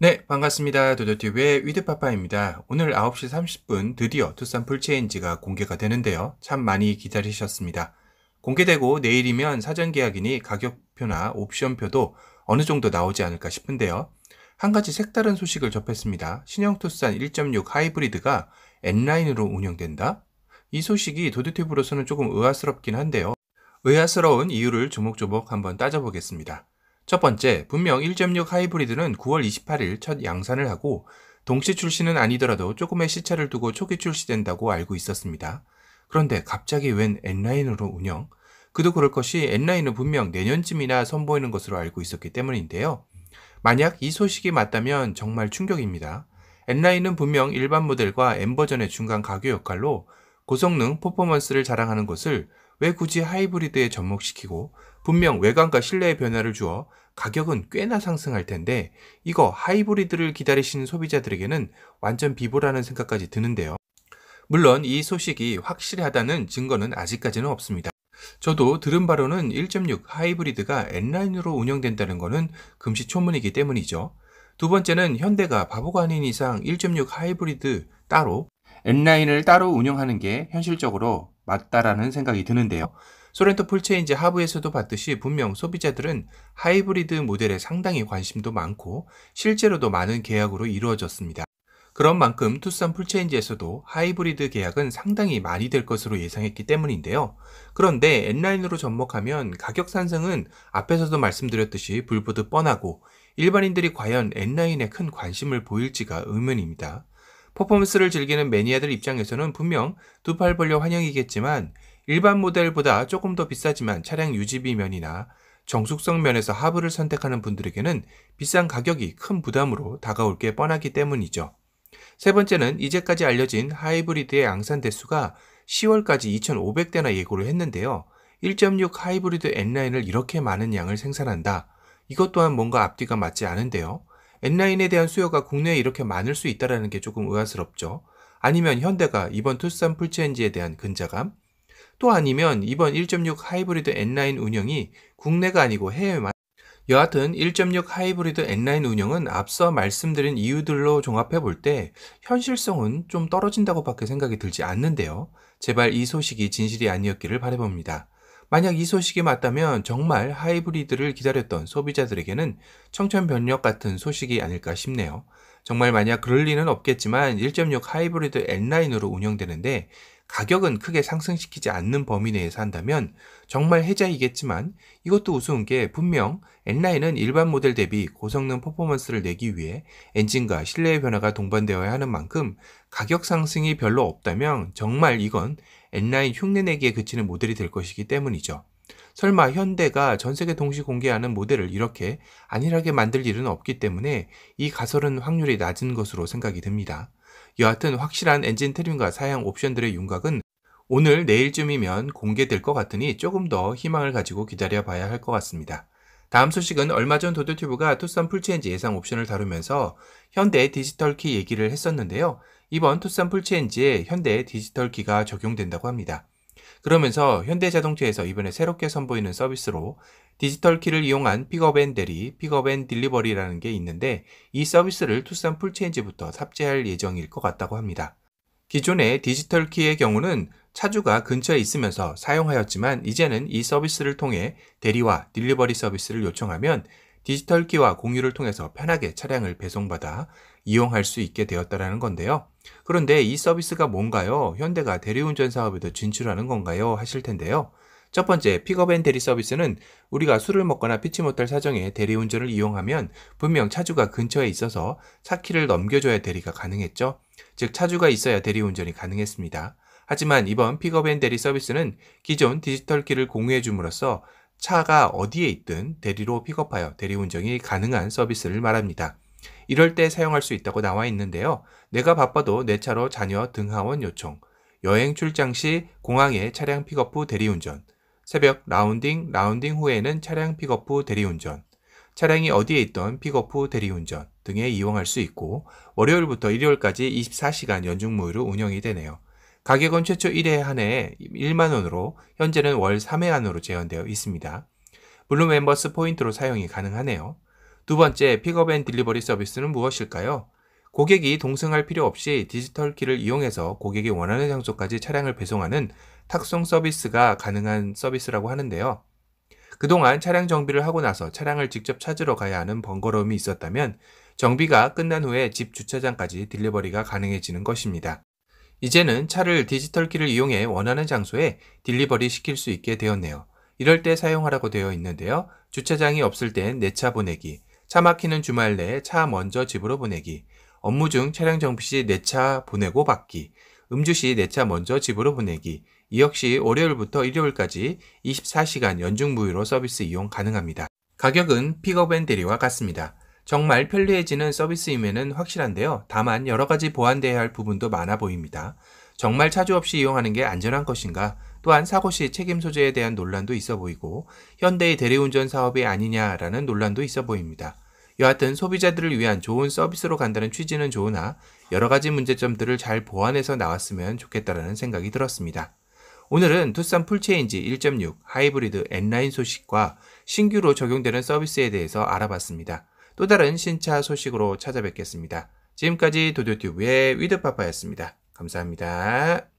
네, 반갑습니다. 도도TV의 위드파파입니다. 오늘 9시 30분 드디어 투싼 풀체인지가 공개가 되는데요. 참 많이 기다리셨습니다. 공개되고 내일이면 사전 계약이니 가격표나 옵션표도 어느 정도 나오지 않을까 싶은데요. 한 가지 색다른 소식을 접했습니다. 신형 투싼 1.6 하이브리드가 N라인으로 운영된다? 이 소식이 도도TV로서는 조금 의아스럽긴 한데요. 의아스러운 이유를 조목조목 한번 따져보겠습니다. 첫 번째, 분명 1.6 하이브리드는 9월 28일 첫 양산을 하고 동시 출시는 아니더라도 조금의 시차를 두고 초기 출시된다고 알고 있었습니다. 그런데 갑자기 웬 N라인으로 운영? 그도 그럴 것이 N라인은 분명 내년쯤이나 선보이는 것으로 알고 있었기 때문인데요. 만약 이 소식이 맞다면 정말 충격입니다. N라인은 분명 일반 모델과 M 버전의 중간 가교 역할로 고성능 퍼포먼스를 자랑하는 것을 왜 굳이 하이브리드에 접목시키고 분명 외관과 실내의 변화를 주어 가격은 꽤나 상승할 텐데 이거 하이브리드를 기다리시는 소비자들에게는 완전 비보라는 생각까지 드는데요. 물론 이 소식이 확실하다는 증거는 아직까지는 없습니다. 저도 들은 바로는 1.6 하이브리드가 N라인으로 운영된다는 것은 금시초문이기 때문이죠. 두 번째는 현대가 바보가 아닌 이상 1.6 하이브리드 따로 N라인을 따로 운영하는 게 현실적으로 맞다라는 생각이 드는데요. 소렌토 풀체인지 하부에서도 봤듯이 분명 소비자들은 하이브리드 모델에 상당히 관심도 많고 실제로도 많은 계약으로 이루어졌습니다. 그런 만큼 투싼 풀체인지에서도 하이브리드 계약은 상당히 많이 될 것으로 예상했기 때문인데요. 그런데 N라인으로 접목하면 가격 상승은 앞에서도 말씀드렸듯이 불보듯 뻔하고 일반인들이 과연 N라인에 큰 관심을 보일지가 의문입니다. 퍼포먼스를 즐기는 매니아들 입장에서는 분명 두 팔 벌려 환영이겠지만 일반 모델보다 조금 더 비싸지만 차량 유지비 면이나 정숙성 면에서 하부를 선택하는 분들에게는 비싼 가격이 큰 부담으로 다가올 게 뻔하기 때문이죠. 세 번째는 이제까지 알려진 하이브리드의 양산 대수가 10월까지 2,500대나 예고를 했는데요. 1.6 하이브리드 N라인을 이렇게 많은 양을 생산한다. 이것 또한 뭔가 앞뒤가 맞지 않은데요. N라인에 대한 수요가 국내에 이렇게 많을 수 있다는 게 조금 의아스럽죠. 아니면 현대가 이번 투싼 풀체인지에 대한 근자감? 또 아니면 이번 1.6 하이브리드 N라인 운영이 국내가 아니고 해외만 여하튼 1.6 하이브리드 N라인 운영은 앞서 말씀드린 이유들로 종합해 볼 때 현실성은 좀 떨어진다고 밖에 생각이 들지 않는데요. 제발 이 소식이 진실이 아니었기를 바라봅니다. 만약 이 소식이 맞다면 정말 하이브리드를 기다렸던 소비자들에게는 청천벽력 같은 소식이 아닐까 싶네요. 정말 만약 그럴 리는 없겠지만 1.6 하이브리드 N라인으로 운영되는데 가격은 크게 상승시키지 않는 범위 내에서 한다면 정말 혜자이겠지만 이것도 우스운 게 분명 N라인은 일반 모델 대비 고성능 퍼포먼스를 내기 위해 엔진과 실내의 변화가 동반되어야 하는 만큼 가격 상승이 별로 없다면 정말 이건 N라인 흉내내기에 그치는 모델이 될 것이기 때문이죠. 설마 현대가 전 세계 동시 공개하는 모델을 이렇게 안일하게 만들 일은 없기 때문에 이 가설은 확률이 낮은 것으로 생각이 듭니다. 여하튼 확실한 엔진 트림과 사양 옵션들의 윤곽은 오늘 내일쯤이면 공개될 것 같으니 조금 더 희망을 가지고 기다려 봐야 할 것 같습니다. 다음 소식은 얼마 전 도도튜브가 투싼 풀체인지 예상 옵션을 다루면서 현대 디지털 키 얘기를 했었는데요. 이번 투싼 풀체인지에 현대 디지털 키가 적용된다고 합니다. 그러면서 현대자동차에서 이번에 새롭게 선보이는 서비스로 디지털 키를 이용한 픽업앤대리, 픽업앤딜리버리라는 게 있는데 이 서비스를 투싼 풀체인지부터 탑재할 예정일 것 같다고 합니다. 기존의 디지털 키의 경우는 차주가 근처에 있으면서 사용하였지만 이제는 이 서비스를 통해 대리와 딜리버리 서비스를 요청하면 디지털 키와 공유를 통해서 편하게 차량을 배송받아 이용할 수 있게 되었다는 건데요. 그런데 이 서비스가 뭔가요? 현대가 대리운전 사업에도 진출하는 건가요? 하실 텐데요. 첫 번째, 픽업앤대리 서비스는 우리가 술을 먹거나 피치 못할 사정에 대리운전을 이용하면 분명 차주가 근처에 있어서 차키를 넘겨줘야 대리가 가능했죠. 즉 차주가 있어야 대리운전이 가능했습니다. 하지만 이번 픽업앤대리 서비스는 기존 디지털 키를 공유해 줌으로써 차가 어디에 있든 대리로 픽업하여 대리운전이 가능한 서비스를 말합니다. 이럴 때 사용할 수 있다고 나와 있는데요. 내가 바빠도 내 차로 자녀 등하원 요청, 여행 출장 시 공항에 차량 픽업 후 대리운전, 새벽 라운딩 후에는 차량 픽업 후 대리운전, 차량이 어디에 있던 픽업 후 대리운전 등에 이용할 수 있고 월요일부터 일요일까지 24시간 연중무휴로 운영이 되네요. 가격은 최초 1회 한 해에 1만원으로 현재는 월 3회 안으로 제한되어 있습니다. 블루 멤버스 포인트로 사용이 가능하네요. 두 번째, 픽업 앤 딜리버리 서비스는 무엇일까요? 고객이 동승할 필요 없이 디지털 키를 이용해서 고객이 원하는 장소까지 차량을 배송하는 탁송 서비스가 가능한 서비스라고 하는데요. 그동안 차량 정비를 하고 나서 차량을 직접 찾으러 가야 하는 번거로움이 있었다면 정비가 끝난 후에 집 주차장까지 딜리버리가 가능해지는 것입니다. 이제는 차를 디지털 키를 이용해 원하는 장소에 딜리버리 시킬 수 있게 되었네요. 이럴 때 사용하라고 되어 있는데요. 주차장이 없을 땐 내 차 보내기, 차 막히는 주말 내에 차 먼저 집으로 보내기, 업무 중 차량 정비 시 내 차 보내고 받기, 음주 시 내 차 먼저 집으로 보내기, 이 역시 월요일부터 일요일까지 24시간 연중 무휴로 서비스 이용 가능합니다. 가격은 픽업 앤 대리와 같습니다. 정말 편리해지는 서비스임에는 확실한데요. 다만 여러 가지 보완돼야 할 부분도 많아 보입니다. 정말 차주 없이 이용하는 게 안전한 것인가? 또한 사고 시 책임 소재에 대한 논란도 있어 보이고 현대의 대리운전 사업이 아니냐라는 논란도 있어 보입니다. 여하튼 소비자들을 위한 좋은 서비스로 간다는 취지는 좋으나 여러 가지 문제점들을 잘 보완해서 나왔으면 좋겠다라는 생각이 들었습니다. 오늘은 투싼 풀체인지 1.6 하이브리드 N라인 소식과 신규로 적용되는 서비스에 대해서 알아봤습니다. 또 다른 신차 소식으로 찾아뵙겠습니다. 지금까지 도도튜브의 위드파파였습니다. 감사합니다.